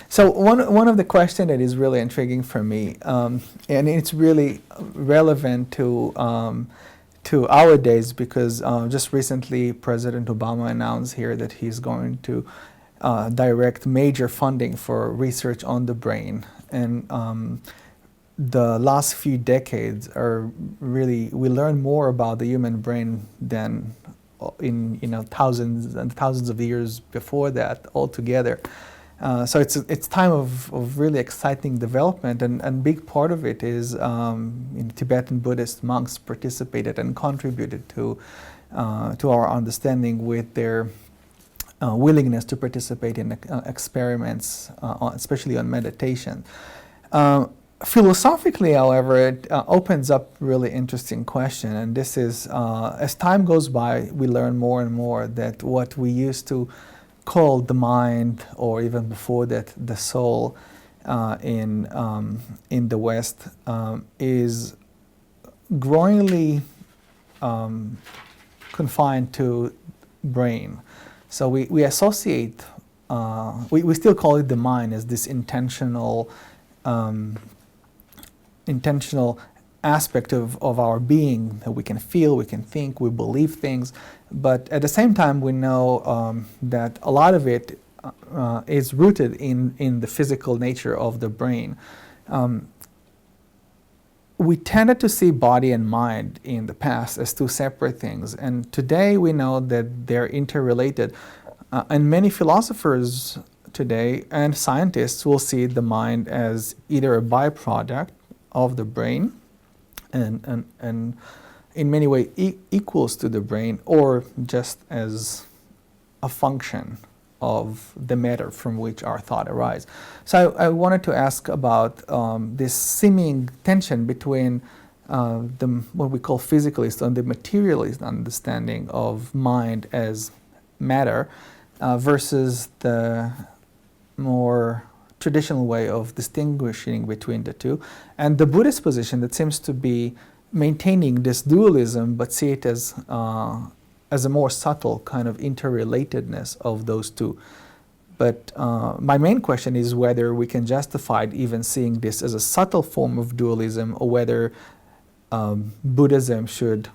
So one of the questions that is really intriguing for me, and it's really relevant to our days, because just recently President Obama announced here that he's going to direct major funding for research on the brain, and the last few decades are really, we learn more about the human brain than in thousands and thousands of years before that altogether. So it's time of really exciting development, and big part of it is Tibetan Buddhist monks participated and contributed to our understanding with their willingness to participate in experiments, especially on meditation. Philosophically, however, it opens up really interesting question, and this is, as time goes by, we learn more and more that what we used to call the mind, or even before that, the soul, in the West, is growingly confined to brain. So we associate, we still call it the mind as this intentional aspect of our being, that we can feel, we can think, we believe things, but at the same time we know that a lot of it is rooted in the physical nature of the brain. We tended to see body and mind in the past as two separate things, and today we know that they're interrelated, and many philosophers today and scientists will see the mind as either a byproduct of the brain and in many ways equals to the brain, or just as a function of the matter from which our thought arises. So I wanted to ask about this seeming tension between what we call physicalist and the materialist understanding of mind as matter versus the more traditional way of distinguishing between the two, and the Buddhist position that seems to be maintaining this dualism but see it as a more subtle kind of interrelatedness of those two. But my main question is whether we can justify even seeing this as a subtle form of dualism, or whether Buddhism should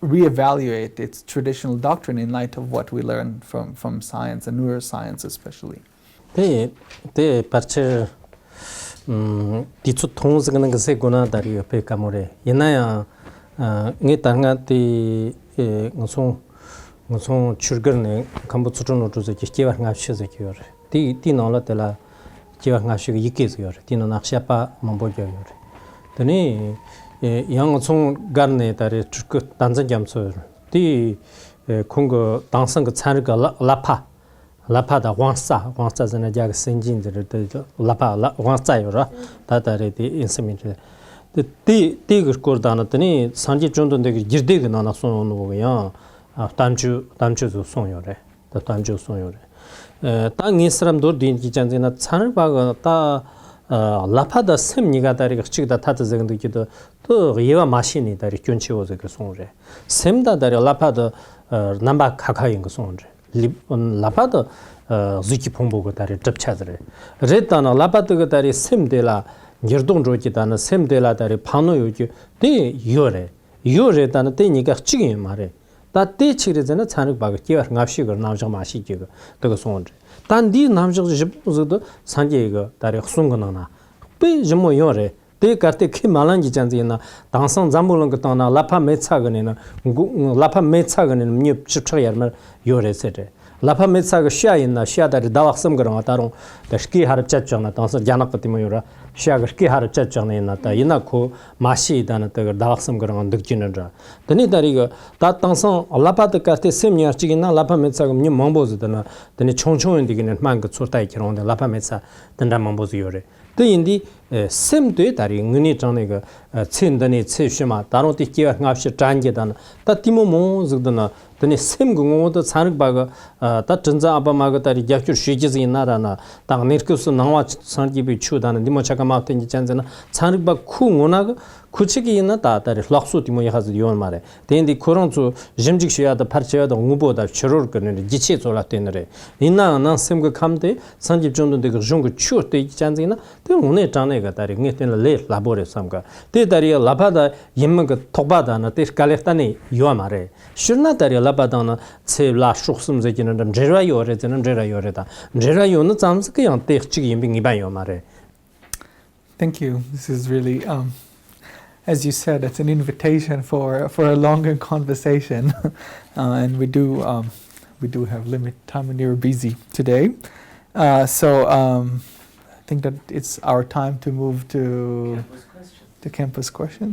reevaluate its traditional doctrine in light of what we learn from science and neuroscience especially. 네 parche dichu thongs gana gase guna dari pe kamore yenaya nge tanga ti ngosong churgerne kambo chutron rozo ki kewa ngapshe ze kyor ti nola tela kewa ngapshe yike ze yor ti no nakhshapa mambo yor tani yang ngosong garne dari churk danzan jamso ti kongo dangsang char ga lapa da wangsa zana jag senjin de lapa wangsa yora ta tare di insemin ti gor dana tani sanji chondon de girde ga na son no ya tamchu zo son yore ta tamchu son yore ta ngisram dor din ki janjena chan을 ba ta lapa da sem niga dari ga chigda ta ta zeng de ki to yewa machine dari kyonchi wo ze ga son re semda dari lapa da namba khakhayin ga son re 라파도 zuki pombo 다리 접차들 레타나 라파도 다리 셈데라 gir동 조기다나 셈데라 다리 파노 요기 데 요레다나 데니가 치기 말해 다때 치르잖아 찬흑 바가 기와 납시거 나오자 마시기가 그거 손데 단디 남적 집도 산제가 다리 흥송거나 배 좀 요래 데 가테 키 말한지 잔지나 당선 잠불은 것도나 라파 메차거네나 라파 메차거네는 미 집차야말 요래세데 라파 메차가 샤인나 샤다리 다왁섬 그런 아따롱 다스키 하르차잖아 당선 야나पति모 요라 샤가 스키 하르차잖아 다 이나코 마시다나 더 다왁섬 그런 느끼는라 드니 다리가 다 당선 라파드 카테 셈냐치기나 라파 메차가 미 몽보즈다나 드니 총총인디기는 만그 sortai 그런데 라파 메차 된다 몽보즈 요래 또인디 셈도 다리 응니 전에가 첸더니 체시마 다로티 기와 ngap시 장게다나 다 티모모 ዝ드나 드니 셈궁오도 산흑바가 다 전자 아바마가 다리 약주 쉬지지 나라나 당 네르크스 나와 산기비 추다나 니모차가 come out in the chance and Sanba Kungunaga, Kuchiki in the Tata, Loxu Timo has the Yon Mare. Then the Koron to Jimjixia, the Parcha, the Mubo, the Chirurgan, and the Jichit or Latinere. In now, Nansimga Kamde, Sanjib John the Jungu Chur, the Chanzina, the Mune Tanega, that in a late labor samga. The Daria Labada, Yemaga Tobada, and the Kaleftani, Yomare. Should not Daria Labadana say La Shuxum Zekin and Jerayo, and Jerayoreta. Jerayo, no Samski, and take Chigi being Ibayomare. Thank you. This is really, as you said, it's an invitation for a longer conversation, and we do have limited time, and you're busy today. So I think that it's our time to move to Khenpo's question.